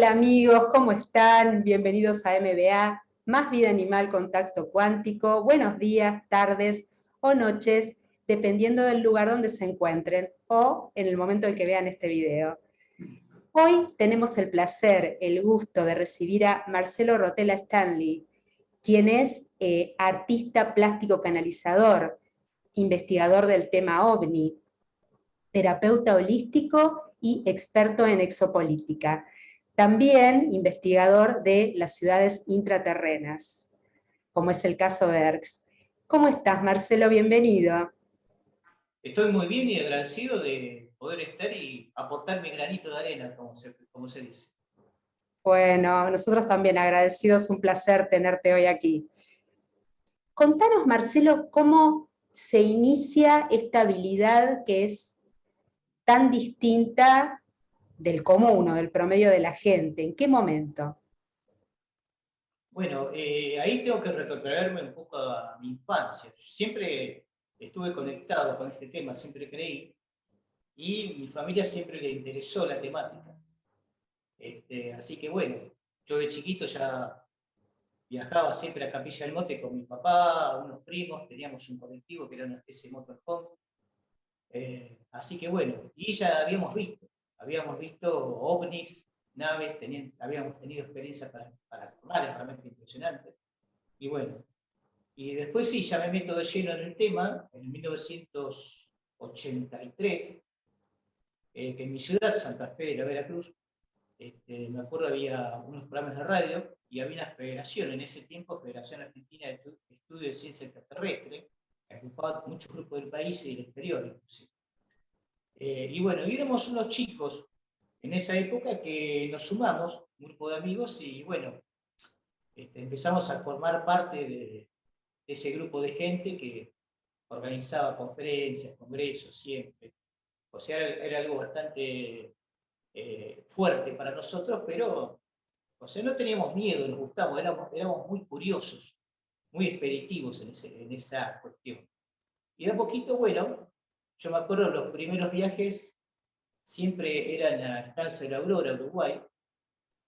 Hola amigos, ¿cómo están? Bienvenidos a MBA, Más Vida Animal Contacto Cuántico. Buenos días, tardes o noches, dependiendo del lugar donde se encuentren o en el momento en que vean este video. Hoy tenemos el placer, el gusto de recibir a Marcelo Rotella Stanley, quien es artista plástico canalizador, investigador del tema OVNI, terapeuta holístico y experto en exopolítica. También investigador de las ciudades intraterrenas, como es el caso de ERCS. ¿Cómo estás, Marcelo? Bienvenido. Estoy muy bien y agradecido de poder estar y aportar mi granito de arena, como se dice. Bueno, nosotros también agradecidos, un placer tenerte hoy aquí. Contanos, Marcelo, cómo se inicia esta habilidad que es tan distinta del común o del promedio de la gente. ¿En qué momento? Bueno, ahí tengo que retrotraerme un poco a mi infancia. Siempre estuve conectado con este tema, siempre creí, y mi familia siempre le interesó la temática. Así que bueno, yo de chiquito ya viajaba siempre a Capilla del Monte con mi papá, unos primos, teníamos un colectivo que era una especie de motorhome. Así que bueno, y ya habíamos visto ovnis, naves, habíamos tenido experiencias paranormales realmente impresionantes. Y bueno, y después sí, ya me meto de lleno en el tema, en 1983, que en mi ciudad, Santa Fe de la Veracruz, me acuerdo había unos programas de radio y había una federación, en ese tiempo, Federación Argentina de Estudio de Ciencia Extraterrestre, que agrupaba muchos grupos del país y del exterior, inclusive. Y bueno, y éramos unos chicos en esa época que nos sumamos, un grupo de amigos, y bueno, empezamos a formar parte de ese grupo de gente que organizaba conferencias, congresos, siempre. O sea, era algo bastante fuerte para nosotros, pero, o sea, no teníamos miedo, nos gustaba, éramos muy curiosos, muy expeditivos en esa cuestión. Y de a poquito, bueno, yo me acuerdo los primeros viajes siempre era en la estancia de la Aurora, Uruguay,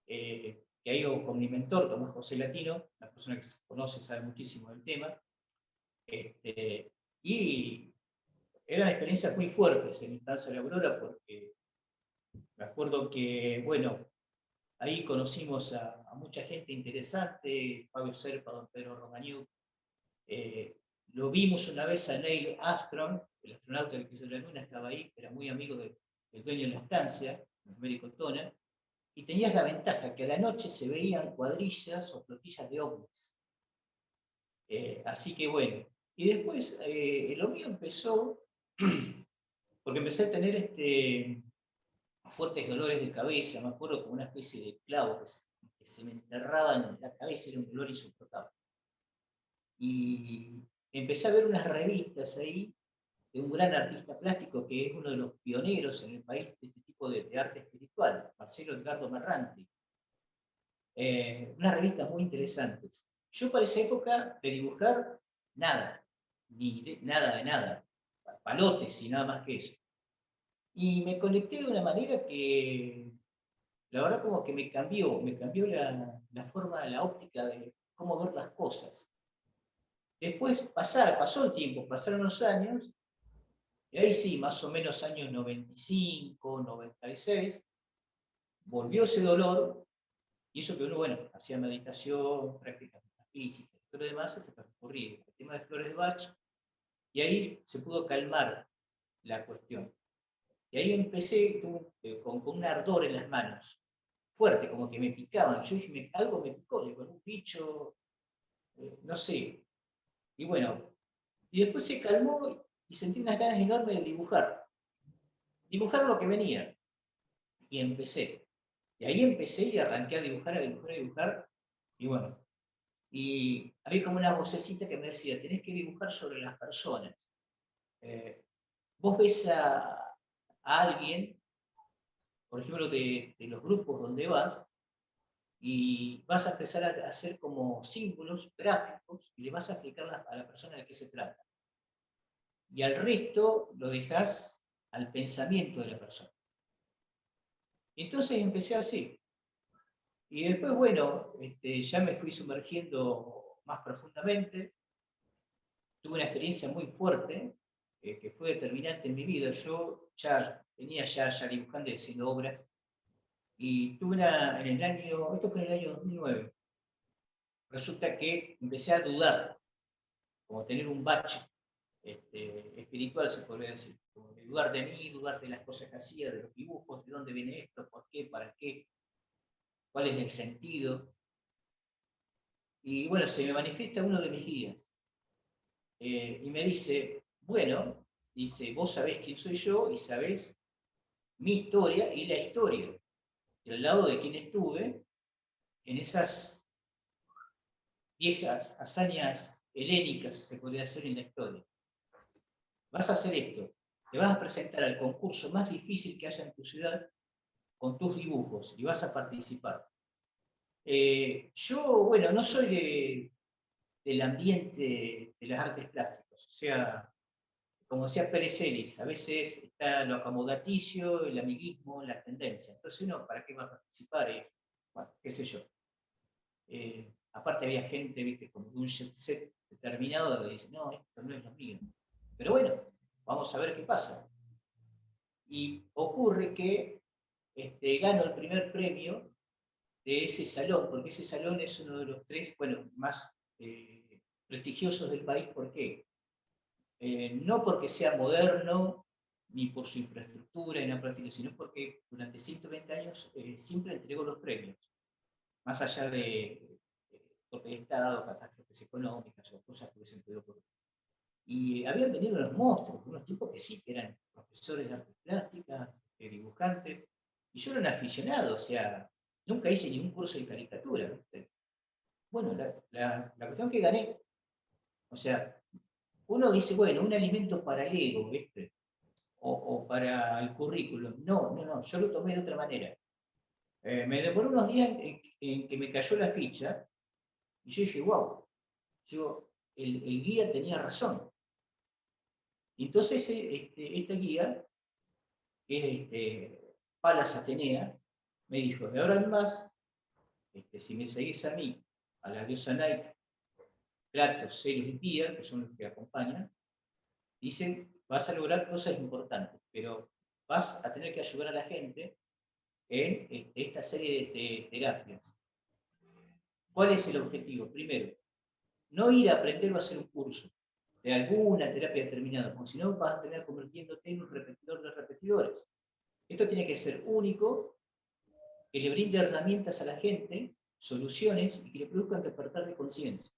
que ha ido con mi mentor, Tomás José Latino, una persona que se conoce, sabe muchísimo del tema, y eran experiencias muy fuertes en la estancia de la Aurora, porque me acuerdo que, bueno, ahí conocimos a mucha gente interesante, Fabio Serpa, don Pedro Romagnù, lo vimos una vez a Neil Armstrong, el astronauta que hizo la Luna, estaba ahí, era muy amigo del dueño de la estancia, el médico Toner, y tenías la ventaja que a la noche se veían cuadrillas o flotillas de ovnis. Así que bueno, y después lo mío empezó, porque empecé a tener fuertes dolores de cabeza, me acuerdo como una especie de clavo que se me enterraban en la cabeza, era un dolor insoportable. Y empecé a ver unas revistas ahí de un gran artista plástico que es uno de los pioneros en el país de este tipo de arte espiritual, Marcelo Edgardo Merranti. Unas revistas muy interesantes. Yo para esa época de dibujar, nada, nada de nada, palotes y nada más que eso. Y me conecté de una manera que, la verdad, como que me cambió la forma, la óptica de cómo ver las cosas. Después pasó el tiempo, pasaron los años, y ahí sí, más o menos años 95, 96, volvió ese dolor, y eso que uno, bueno, hacía meditación, prácticas físicas, pero además se recurría al tema de flores de Bach, y ahí se pudo calmar la cuestión. Y ahí empecé con un ardor en las manos, fuerte, como que me picaban. Yo dije, algo me picó, digo, un bicho, no sé. Y bueno, y después se calmó y sentí unas ganas enormes de dibujar lo que venía. Y empecé. Y ahí empecé y arranqué a dibujar, a dibujar, a dibujar. Y bueno, y había como una vocecita que me decía, tenés que dibujar sobre las personas. Vos ves a alguien, por ejemplo, de los grupos donde vas, y vas a empezar a hacer como símbolos gráficos y le vas a explicar a la persona de qué se trata. Y al resto lo dejas al pensamiento de la persona. Entonces empecé así. Y después, bueno, ya me fui sumergiendo más profundamente. Tuve una experiencia muy fuerte, que fue determinante en mi vida. Yo ya venía ya dibujando y haciendo obras, y tuve en el año, esto fue en el año 2009, resulta que empecé a dudar, como tener un bache espiritual, se podría decir, como de dudar de mí, dudar de las cosas que hacía, de los dibujos, de dónde viene esto, por qué, para qué, cuál es el sentido. Y bueno, se me manifiesta uno de mis guías, y me dice, bueno, dice, vos sabés quién soy yo y sabés mi historia y la historia, y al lado de quién estuve en esas viejas hazañas helénicas, se podría hacer en la historia. Vas a hacer esto, te vas a presentar al concurso más difícil que haya en tu ciudad con tus dibujos y vas a participar. Yo, bueno, no soy del ambiente de las artes plásticas, o sea, como decía Pérez Celis, a veces está lo acomodaticio, el amiguismo, la tendencia. Entonces, no, ¿para qué va a participar? Bueno, qué sé yo. Aparte había gente, viste, como de un jet set determinado que dice, no, esto no es lo mío. Pero bueno, vamos a ver qué pasa. Y ocurre que gano el primer premio de ese salón, porque ese salón es uno de los tres, bueno, más prestigiosos del país. ¿Por qué? No porque sea moderno, ni por su infraestructura en la práctica, sino porque durante 120 años siempre entregó los premios, más allá de golpe de Estado, catástrofes económicas o cosas que hubiesen podido ocurrir. Y habían venido los monstruos, unos tipos que sí, que eran profesores de artes plásticas, dibujantes, y yo era un aficionado, o sea, nunca hice ningún curso de caricatura, ¿viste? Bueno, la cuestión que gané, o sea, uno dice, bueno, un alimento para el ego, ¿viste? O para el currículum. No, no, no, yo lo tomé de otra manera. Me demoró unos días en que me cayó la ficha, y yo dije, wow, el guía tenía razón. Y entonces esta guía, que es Palas Atenea, me dijo, de ahora en más, si me seguís a mí, a la diosa Nike, Kratos, Ceres y Pía, que son los que acompañan, dicen, vas a lograr cosas importantes, pero vas a tener que ayudar a la gente en esta serie de terapias. ¿Cuál es el objetivo? Primero, no ir a aprender o a hacer un curso de alguna terapia determinada, porque si no vas a terminar convirtiéndote en un repetidor de repetidores. Esto tiene que ser único, que le brinde herramientas a la gente, soluciones, y que le produzcan despertar de conciencia.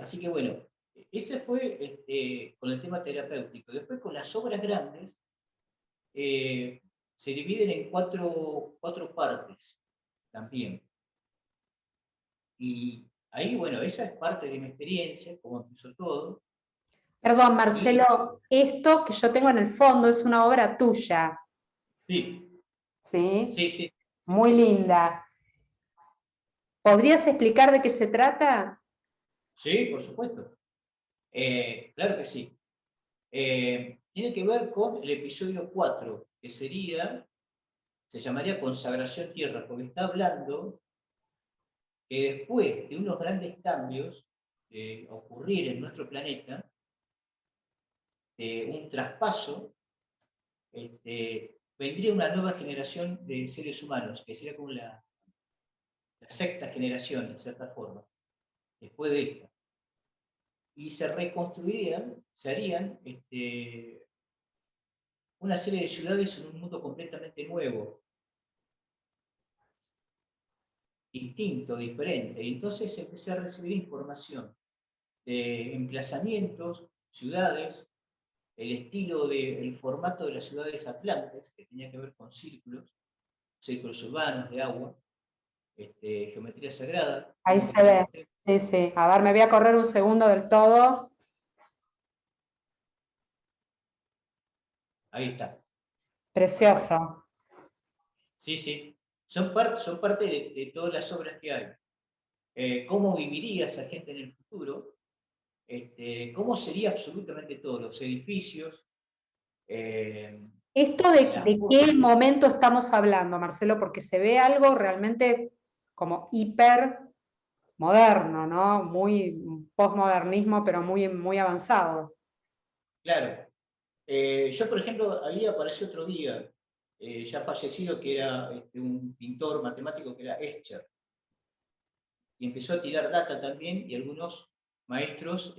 Así que bueno, ese fue con el tema terapéutico. Después con las obras grandes, se dividen en cuatro partes también. Y ahí, bueno, esa es parte de mi experiencia, como empezó todo. Perdón, Y Marcelo, esto que yo tengo en el fondo es una obra tuya, sí, ¿sí? sí, sí, sí, Muy linda. ¿Podrías explicar de qué se trata? sí, por supuesto. Claro que sí. Tiene que ver con el episodio 4, que se llamaría Consagración Tierra, porque está hablando que después de unos grandes cambios ocurrir en nuestro planeta, de un traspaso, vendría una nueva generación de seres humanos, que sería como la sexta generación, en cierta forma, después de esta. Y se reconstruirían, se harían una serie de ciudades en un mundo completamente nuevo, distinto, diferente. Y entonces empecé a recibir información de emplazamientos, ciudades, el estilo el formato de las ciudades atlantes, que tenía que ver con círculos urbanos de agua, geometría sagrada, Ahí cómo se ve. tenían. Sí, sí. A ver, me voy a correr un segundo del todo. Ahí está. Precioso. Sí, sí. Son parte de todas las obras que hay. Cómo viviría esa gente en el futuro, cómo sería absolutamente todo, los edificios. ¿Esto en las de qué momento estamos hablando, Marcelo? Porque se ve algo realmente como hiper moderno, ¿no? Muy postmodernismo, pero muy, muy avanzado. Claro. Yo, por ejemplo, ahí apareció otro día, ya fallecido, que era un pintor matemático que era Escher, y empezó a tirar data también, y algunos maestros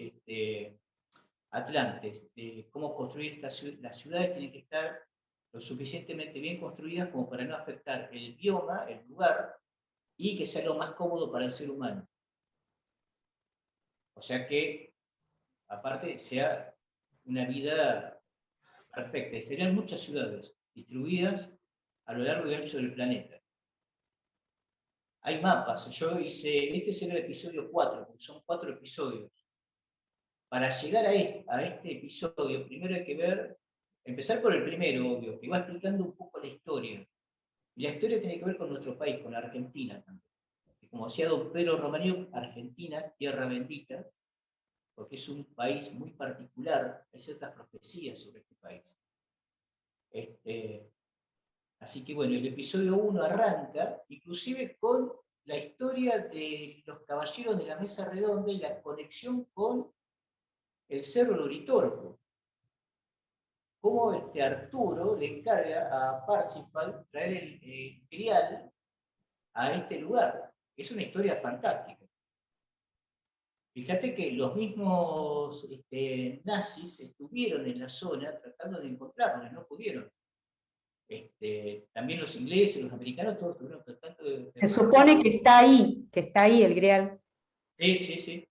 atlantes, de cómo construir las ciudades tienen que estar lo suficientemente bien construidas como para no afectar el bioma, el lugar, y que sea lo más cómodo para el ser humano. O sea que, aparte, sea una vida perfecta. Y serían muchas ciudades distribuidas a lo largo y ancho del planeta. Hay mapas. Yo hice, este será el episodio 4, porque son 4 episodios. Para llegar a este episodio, primero hay que empezar por el primero, obvio, que va explicando un poco la historia. Y la historia tiene que ver con nuestro país, con la Argentina también. Y como decía don Pedro Romagnol, Argentina, tierra bendita, porque es un país muy particular, hay ciertas profecías sobre este país. Así que bueno, el episodio 1 arranca inclusive con la historia de los caballeros de la mesa redonda y la conexión con el Cerro de Uritorco. Cómo Arturo le encarga a Parsifal traer el grial a este lugar. Es una historia fantástica. Fíjate que los mismos nazis estuvieron en la zona tratando de encontrarlo, no pudieron. También los ingleses, los americanos, todos estuvieron tratando de Se supone encontrarlo. que está ahí el Grial. Sí, sí, sí.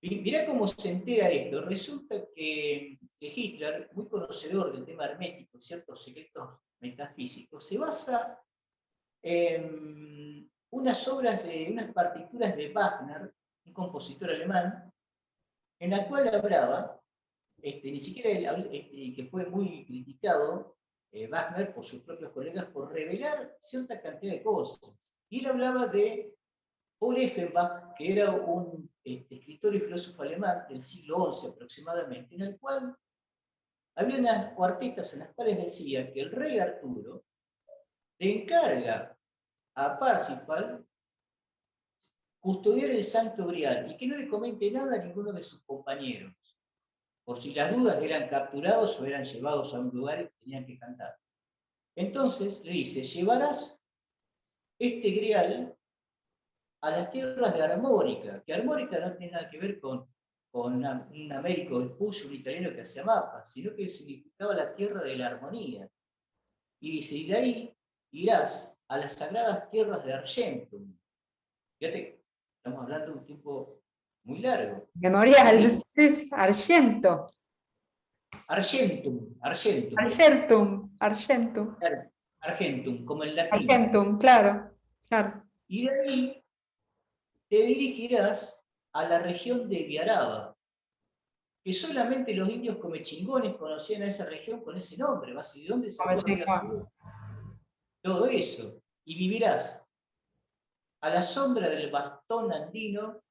Y mirá cómo se entera esto. Resulta que Hitler, muy conocedor del tema hermético, ciertos secretos metafísicos, se basa en unas partituras de Wagner, un compositor alemán, en la cual hablaba, ni siquiera que fue muy criticado, Wagner, por sus propios colegas, por revelar cierta cantidad de cosas. Y él hablaba de Paul Effenbach, que era un escritor y filósofo alemán del siglo XI aproximadamente, en el cual había unas cuartetas en las cuales decía que el rey Arturo le encarga a Parsifal custodiar el Santo Grial y que no le comente nada a ninguno de sus compañeros, por si las dudas eran capturados o eran llevados a un lugar y tenían que cantar. Entonces le dice, llevarás este Grial a las tierras de Armórica, que Armórica no tiene nada que ver con un Américo Vespucci, un italiano que hacía mapas, sino que significaba la tierra de la armonía. Y dice, y de ahí irás a las sagradas tierras de Argentum. Fíjate, estamos hablando de un tiempo muy largo. Y Memorial, dice, sí, sí, Argento. Argentum, Argentum, Argentum, Argentum. claro, Argentum, como en latín. Argentum, claro, claro. Y de ahí te dirigirás a la región de Viaraba, que solamente los indios comechingones conocían a esa región con ese nombre. ¿Vas? ¿Y de dónde sacó el rey Arturo todo eso? Y vivirás a la sombra del bastón andino,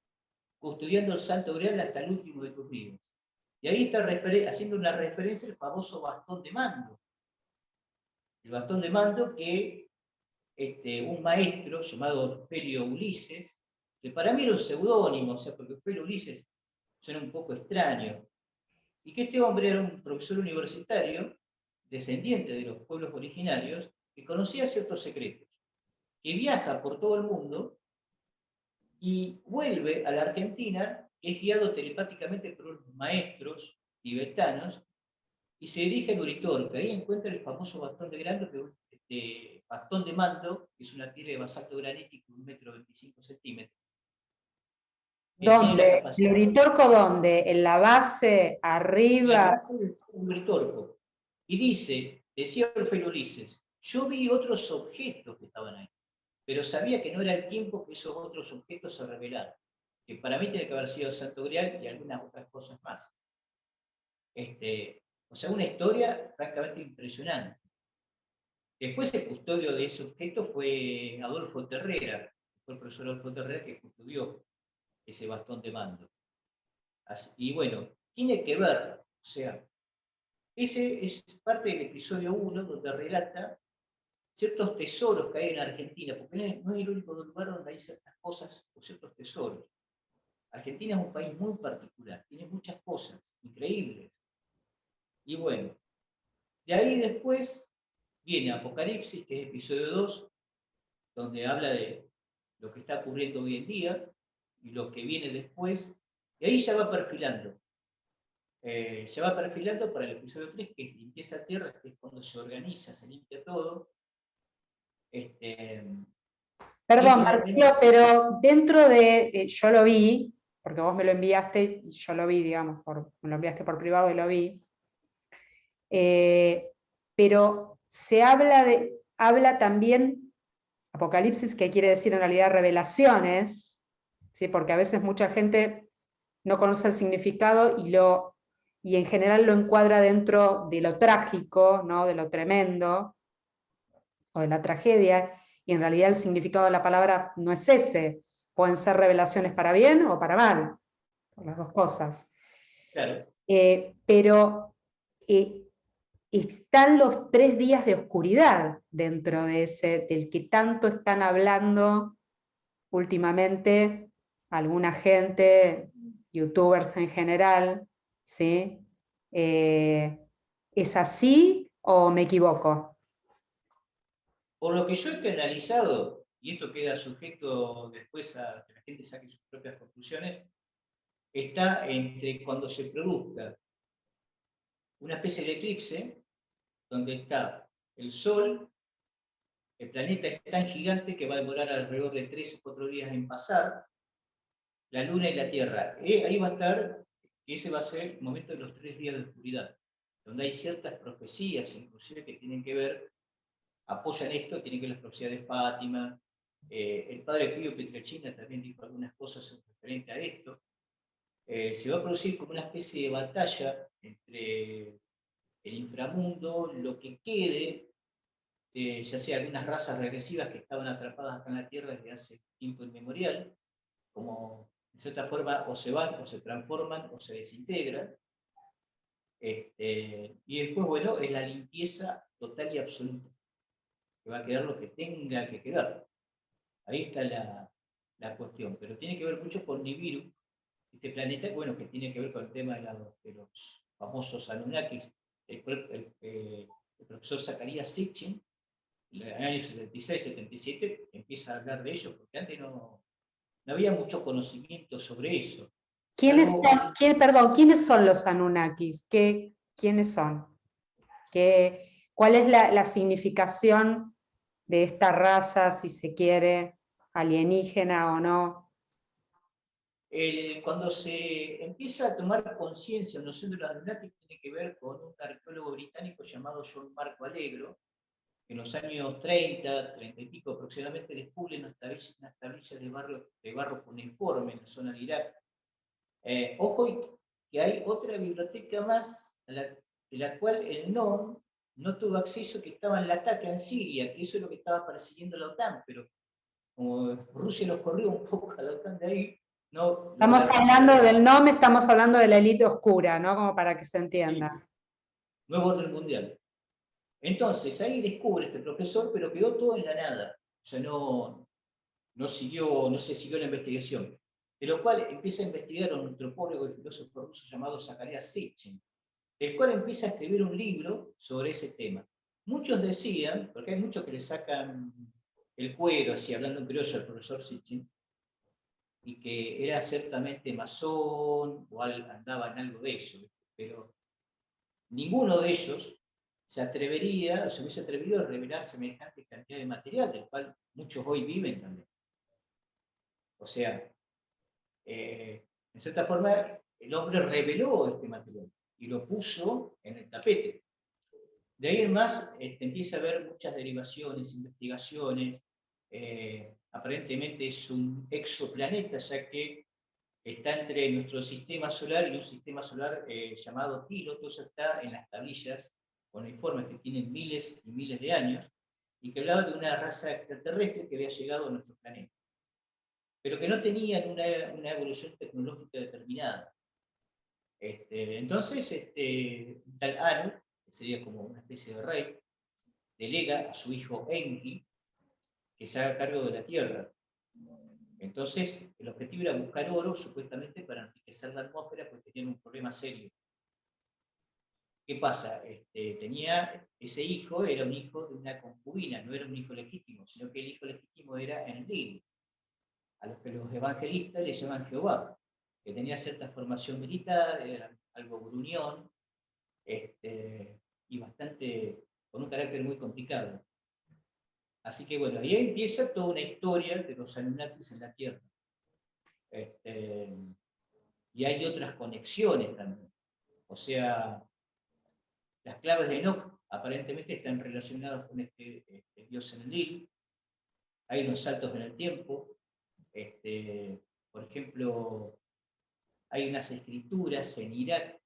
custodiando el Santo Grial hasta el último de tus días. Y ahí está haciendo una referencia al famoso bastón de mando. El bastón de mando que un maestro llamado Felio Ulises, que para mí era un seudónimo, o sea, porque Felio Ulises suena un poco extraño, y que este hombre era un profesor universitario, descendiente de los pueblos originarios, que conocía ciertos secretos, que viaja por todo el mundo y vuelve a la Argentina, es guiado telepáticamente por unos maestros tibetanos, y se dirige a Uritorco. Ahí encuentra el famoso bastón de grande, bastón de mando, que es una piedra de basalto granítico de 1,25 m, que tiene la ¿Dónde? ¿El capacidad. Uritorco dónde? ¿En la base? La ¿Arriba? base del Uritorco. Y decía Orfeo Ulises, yo vi otros objetos que estaban ahí, pero sabía que no era el tiempo que esos otros objetos se revelaran. Que para mí tiene que haber sido el Santo Grial y algunas otras cosas más. O sea, una historia francamente impresionante. Después el custodio de ese objeto fue Adolfo Terrera, fue el profesor Adolfo Terrera que custodió ese bastón de mando. Y bueno, tiene que ver, o sea, Ese es parte del episodio 1, donde relata ciertos tesoros que hay en Argentina, porque no es el único lugar donde hay ciertas cosas o ciertos tesoros. Argentina es un país muy particular, tiene muchas cosas increíbles. Y bueno, de ahí después viene Apocalipsis, que es episodio 2, donde habla de lo que está ocurriendo hoy en día y lo que viene después. Y ahí ya va perfilando. Ya va perfilando para el episodio 3, que es limpieza tierra, que es cuando se organiza, se limpia todo. Y Perdón, finalmente, Marcelo, pero dentro de, yo lo vi, porque vos me lo enviaste y yo lo vi, digamos, me lo enviaste por privado y lo vi, pero se habla también, Apocalipsis, que quiere decir en realidad revelaciones, ¿sí? Porque a veces mucha gente no conoce el significado y en general lo encuadra dentro de lo trágico, ¿no? De lo tremendo, o de la tragedia, y en realidad el significado de la palabra no es ese. Pueden ser revelaciones para bien o para mal, por las dos cosas. claro, Pero están los 3 días de oscuridad dentro de del que tanto están hablando últimamente alguna gente, youtubers en general, ¿sí? ¿Es así o me equivoco? por lo que yo he analizado, y esto queda sujeto después a que la gente saque sus propias conclusiones, está entre cuando se produzca una especie de eclipse, donde está el Sol, el planeta es tan gigante que va a demorar alrededor de 3 o 4 días en pasar, la Luna y la Tierra. Ahí va a estar, ese va a ser el momento de los 3 días de oscuridad, donde hay ciertas profecías, inclusive que tienen que ver, apoyan esto, tienen que ver las profecías de Fátima. El padre Pío Pietrelcina también dijo algunas cosas referente a esto. Se va a producir como una especie de batalla entre el inframundo, lo que quede, ya sea algunas razas regresivas que estaban atrapadas acá en la Tierra desde hace tiempo inmemorial, como de cierta forma o se van, o se transforman, o se desintegran. Y después, bueno, es la limpieza total y absoluta, que va a quedar lo que tenga que quedar. Ahí está la cuestión, pero tiene que ver mucho con Nibiru, este planeta, bueno, que tiene que ver con el tema de los famosos Anunnakis. El profesor Zacarías Sitchin, en el año 76, 77, empieza a hablar de ello, porque antes no había mucho conocimiento sobre eso, salvo Perdón, ¿quiénes son los Anunnakis? ¿Quiénes son? ¿Cuál es la significación de esta raza, si se quiere, alienígena o no? cuando se empieza a tomar conciencia o noción de los Anunnaki, tiene que ver con un arqueólogo británico llamado John Marco Allegro, que en los años 30, 30 y pico aproximadamente, descubre unas tablillas de barro cuneiforme en la zona de Irak. Ojo que hay otra biblioteca más, de la cual el NOM no tuvo acceso, que estaba en Latakia, en Siria, que eso es lo que estaba persiguiendo la OTAN, pero como Rusia los corrió un poco a la OTAN de ahí, no Estamos la hablando consiguieron. del NOM, estamos hablando de la élite oscura, ¿no? Como para que se Sí, entienda. nuevo orden mundial. Entonces, ahí descubre este profesor, pero quedó todo en la nada. O sea, no se siguió la investigación. De lo cual empieza a investigar un antropólogo y filósofo ruso llamado Zacarías Sitchin, el cual empieza a escribir un libro sobre ese tema. Muchos decían, porque hay muchos que le sacan el cuero, así hablando en criollo al profesor Sitchin, y que era ciertamente masón o andaba en algo de eso, pero ninguno de ellos se hubiese atrevido a revelar semejante cantidad de material, del cual muchos hoy viven también. O sea, en cierta forma, el hombre reveló este material y lo puso en el tapete. De ahí en más empieza a haber muchas derivaciones, investigaciones. Aparentemente es un exoplaneta, ya que está entre nuestro sistema solar y un sistema solar llamado Tilo. Todo eso está en las tablillas con informes que tienen miles y miles de años, y que hablaba de una raza extraterrestre que había llegado a nuestro planeta, pero que no tenían una evolución tecnológica determinada. Entonces, tal Anu que sería como una especie de rey, delega a su hijo Enki que se haga cargo de la tierra. Entonces, el objetivo era buscar oro, supuestamente, para enriquecer la atmósfera, porque tenían un problema serio. ¿Qué pasa? Ese hijo era un hijo de una concubina, no era un hijo legítimo, sino que el hijo legítimo era Enlil, a los que los evangelistas le llaman Jehová, que tenía cierta formación militar, era algo gruñón, y bastante, con un carácter muy complicado. Así que bueno, ahí empieza toda una historia de los Anunnakis en la Tierra. Y hay otras conexiones también. O sea, las claves de Enoch aparentemente están relacionadas con este dios Enlil. Hay unos saltos en el tiempo. Por ejemplo, hay unas escrituras en Irak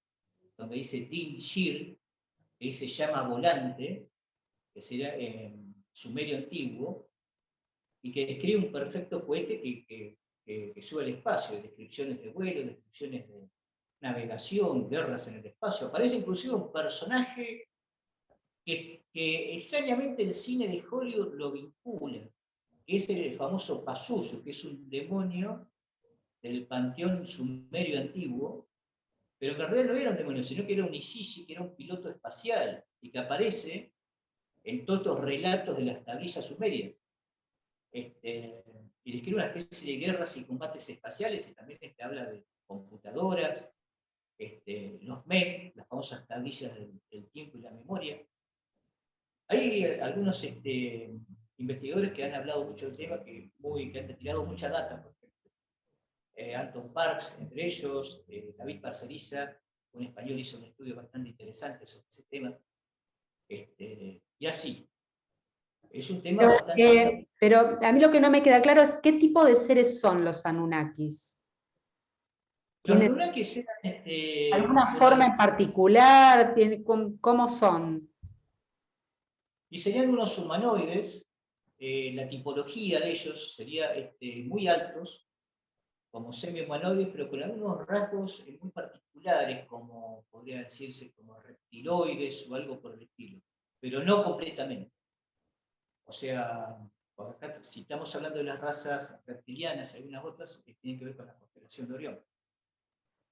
donde dice Din Shir, que dice llama volante, que sería en sumerio antiguo, y que describe un perfecto cohete que sube al espacio, descripciones de vuelo, descripciones de navegación, guerras en el espacio. Aparece inclusive un personaje que extrañamente el cine de Hollywood lo vincula, que es el famoso Pazuzu, que es un demonio del panteón sumerio antiguo, pero que en realidad no era un demonio, sino que era un Isis, que era un piloto espacial, y que aparece en todos estos relatos de las tablillas sumerias. Y describe una especie de guerras y combates espaciales, y también habla de computadoras, los MEM, las famosas tablillas del tiempo y la memoria. Hay algunos investigadores que han hablado mucho del tema, que han tirado mucha data, por ejemplo. Anton Parks, entre ellos, David Parceriza, un español, hizo un estudio bastante interesante sobre ese tema. Y así. Es un tema bastante... Pero a mí lo que no me queda claro es qué tipo de seres son los Anunnakis. Los ¿Tienen Anunnakis eran alguna forma en particular? ¿Cómo son? y serían unos humanoides. La tipología de ellos sería muy altos, como semi-humanoides, pero con algunos rasgos muy particulares, como podría decirse como reptiloides o algo por el estilo, pero no completamente. O sea, acá, si estamos hablando de las razas reptilianas, algunas otras que tienen que ver con la constelación de Orión,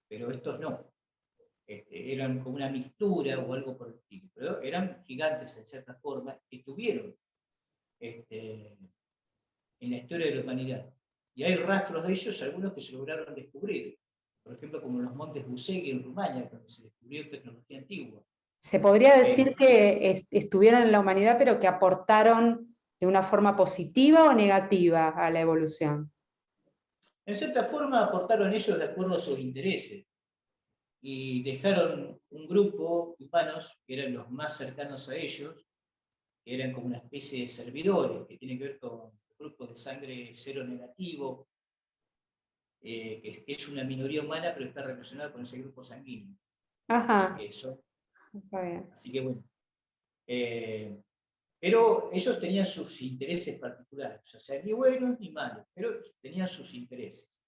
pero estos no. Eran como una mixtura o algo por el estilo, pero eran gigantes en cierta forma, estuvieron en la historia de la humanidad. Y hay rastros de ellos, algunos que se lograron descubrir, por ejemplo, como los montes Busegui en Rumania, donde se descubrió tecnología antigua. Se podría decir que estuvieron en la humanidad, pero que aportaron de una forma positiva o negativa a la evolución. En cierta forma aportaron ellos de acuerdo a sus intereses y dejaron un grupo de humanos que eran los más cercanos a ellos, que eran como una especie de servidores, que tienen que ver con grupos de sangre cero negativo, que es una minoría humana, pero está relacionada con ese grupo sanguíneo. Ajá, Que son, está bien. así que bueno. Pero ellos tenían sus intereses particulares, o sea, ni buenos ni malos, pero tenían sus intereses.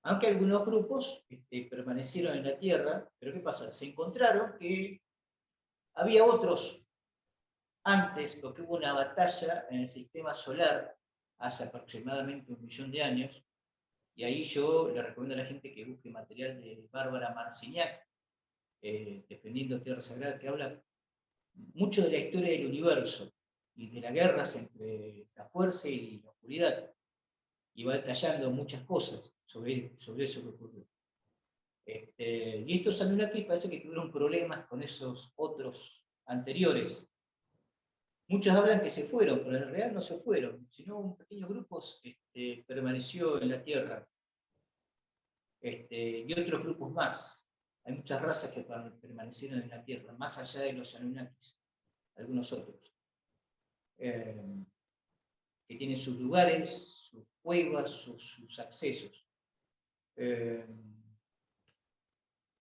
Aunque algunos grupos permanecieron en la Tierra, pero ¿qué pasa? Se encontraron que había otros antes, porque hubo una batalla en el sistema solar hace aproximadamente 1 millón de años, y ahí yo le recomiendo a la gente que busque material de Bárbara Marciniak, Defendiendo Tierra Sagrada, que habla mucho de la historia del universo y de las guerras entre la fuerza y la oscuridad, y va detallando muchas cosas sobre eso que ocurrió. Y estos Anunnakis parece que tuvieron problemas con esos otros anteriores. Muchos hablan que se fueron, pero en realidad no se fueron, sino un pequeño grupo permaneció en la Tierra, y otros grupos más. Hay muchas razas que permanecieron en la Tierra, más allá de los Anunnakis, algunos otros. Que tienen sus lugares, sus cuevas, sus accesos.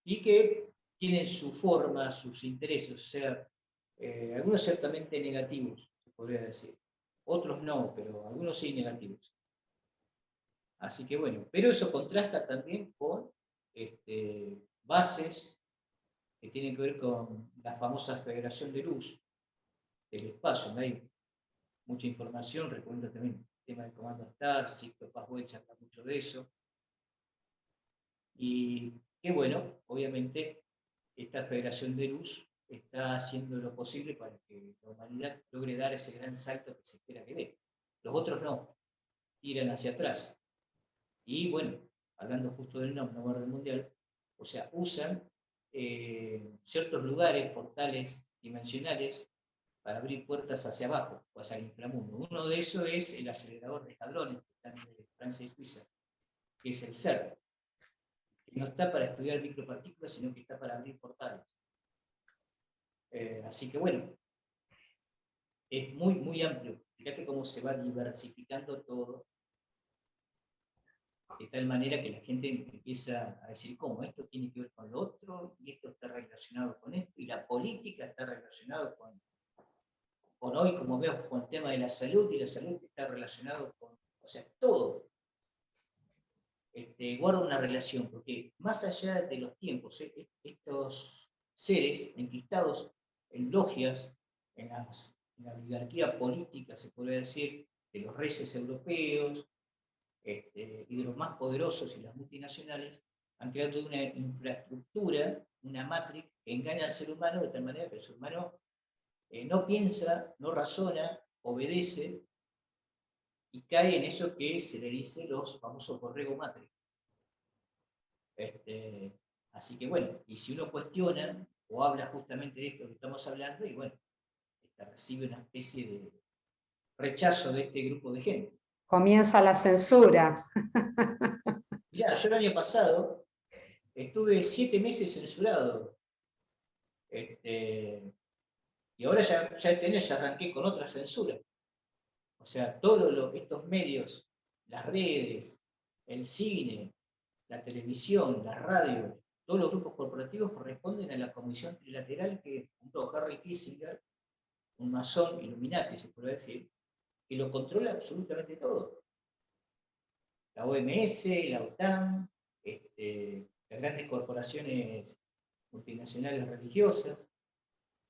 Y que tienen su forma, sus intereses, o sea, algunos ciertamente negativos, se podría decir. Otros no, pero algunos sí negativos. Así que bueno, pero eso contrasta también con bases que tiene que ver con la famosa Federación de Luz del Espacio. No hay mucha información, recomiendo también el tema del comando STAR, Sixto Paz Welch habla mucho de eso. Y qué bueno, obviamente, esta Federación de Luz está haciendo lo posible para que la humanidad logre dar ese gran salto que se espera que dé. Los otros no, tiran hacia atrás. Y bueno, hablando justo del nombre, orden mundial, o sea, usan ciertos lugares, portales dimensionales, para abrir puertas hacia abajo, o hacia el inframundo. Uno de esos es el acelerador de hadrones, que está entre Francia y Suiza, que es el CERN, que no está para estudiar micropartículas, sino que está para abrir portales. Así que bueno, es muy, muy amplio. Fíjate cómo se va diversificando todo, de tal manera que la gente empieza a decir, ¿cómo? Esto tiene que ver con lo otro, y esto está relacionado con esto, y la política está relacionada con hoy, como veo, con el tema de la salud, y la salud está relacionado con, o sea, todo guarda una relación, porque más allá de los tiempos, estos seres enquistados en logias, en la oligarquía política, se podría decir, de los reyes europeos, y de los más poderosos y las multinacionales, han creado toda una infraestructura, una matrix que engaña al ser humano de tal manera que el ser humano no piensa, no razona, obedece y cae en eso que se le dice los famosos borrego matrix. Así que bueno, y si uno cuestiona o habla justamente de esto que estamos hablando, y bueno, recibe una especie de rechazo de este grupo de gente. Comienza la censura. Mirá, yo el año pasado estuve 7 meses censurado, y ahora ya este año ya arranqué con otra censura. O sea, todos estos medios, las redes, el cine, la televisión, la radio, todos los grupos corporativos corresponden a la Comisión Trilateral que juntó Harry Kissinger, un masón Illuminati, se puede decir, que lo controla absolutamente todo. La OMS, la OTAN, las grandes corporaciones multinacionales religiosas.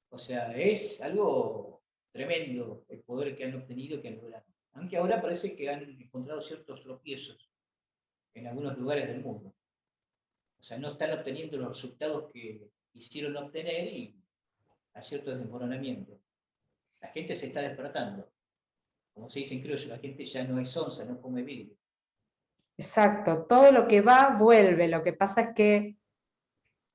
O sea, es algo tremendo el poder que han obtenido y que han logrado. Aunque ahora parece que han encontrado ciertos tropiezos en algunos lugares del mundo. O sea, no están obteniendo los resultados que quisieron obtener y hay ciertos desmoronamientos. La gente se está despertando. Como se dice en criollo, la gente ya no es onza, no come vidrio. Exacto, todo lo que va, vuelve. Lo que pasa es que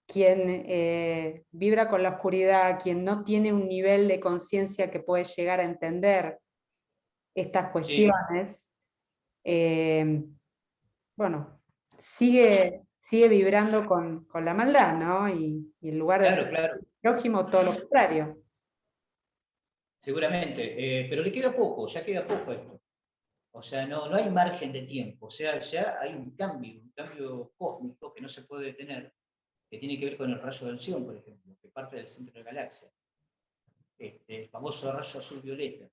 quien vibra con la oscuridad, quien no tiene un nivel de conciencia que puede llegar a entender estas Sí, cuestiones, bueno, sigue vibrando con la maldad, ¿no? Y en lugar de ser claro, claro. prójimo, todo lo contrario. Seguramente. Pero le queda poco, ya queda poco esto. O sea, no hay margen de tiempo. O sea, ya hay un cambio cósmico que no se puede detener, que tiene que ver con el rayo de Sion, por ejemplo, que parte del centro de la galaxia. El famoso rayo azul-violeta.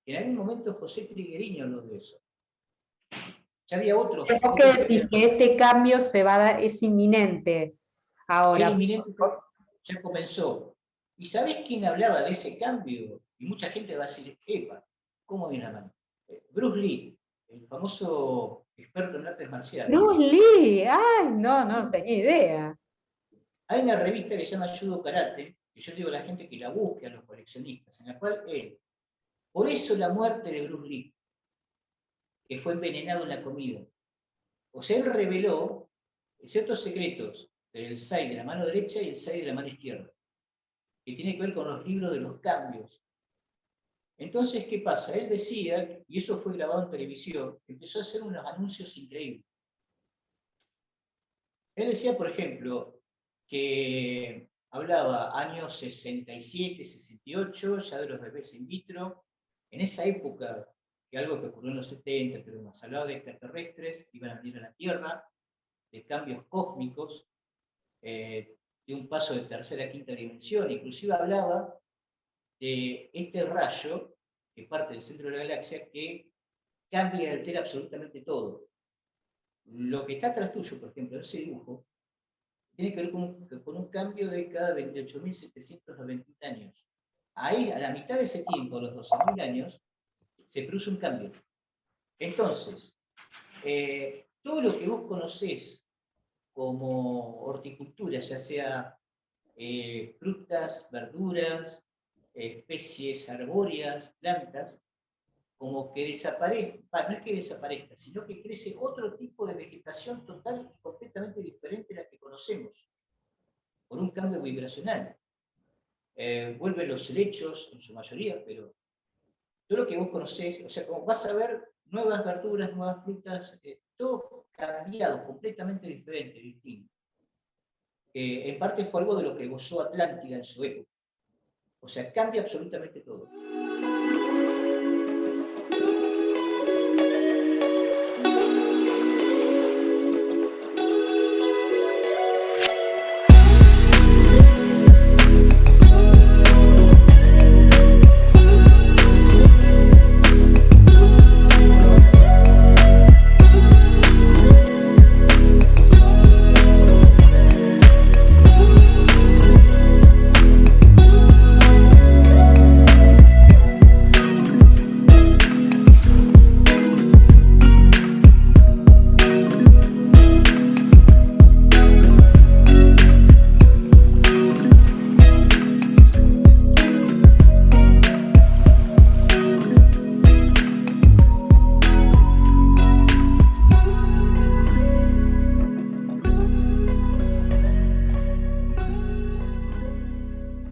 En algún momento José Triguerini habló de eso. Ya había otros Tengo que que decir habían. que este cambio se va a dar, es inminente Es ahora. inminente, ya comenzó. ¿Y sabés quién hablaba de ese cambio? Y mucha gente va a decir, epa, ¿cómo viene la mano? Bruce Lee, el famoso experto en artes marciales. Bruce Lee, ay, no tenía idea. Hay una revista que se llama Judo Karate, que yo digo a la gente que la busque, a los coleccionistas, en la cual él, por eso la muerte de Bruce Lee, que fue envenenado en la comida. O sea, él reveló ciertos secretos del Sai de la mano derecha y el Sai de la mano izquierda, que tiene que ver con los libros de los cambios. Entonces, ¿qué pasa? Él decía, y eso fue grabado en televisión, empezó a hacer unos anuncios increíbles. Él decía, por ejemplo, que hablaba años 67, 68, ya de los bebés in vitro. En esa época, que algo que ocurrió en los 70, se hablaba de extraterrestres que iban a venir a la Tierra, de cambios cósmicos, de un paso de tercera a quinta dimensión. Inclusive hablaba de este rayo que parte del centro de la galaxia que cambia y altera absolutamente todo. Lo que está atrás tuyo, por ejemplo, ese dibujo, tiene que ver con un cambio de cada 28.791 años. Ahí, a la mitad de ese tiempo, a los 12.000 años, se produce un cambio. Entonces, todo lo que vos conocés como horticultura, ya sea frutas, verduras, especies arbóreas, plantas, como que desaparezca, no es que desaparezca, sino que crece otro tipo de vegetación total y completamente diferente a la que conocemos, por un cambio vibracional. Vuelven los helechos, en su mayoría, pero todo lo que vos conocés, o sea, como vas a ver nuevas verduras, nuevas frutas, todo cambiado, completamente diferente, distinto. En parte fue algo de lo que gozó Atlántida en su época. O sea, cambia absolutamente todo.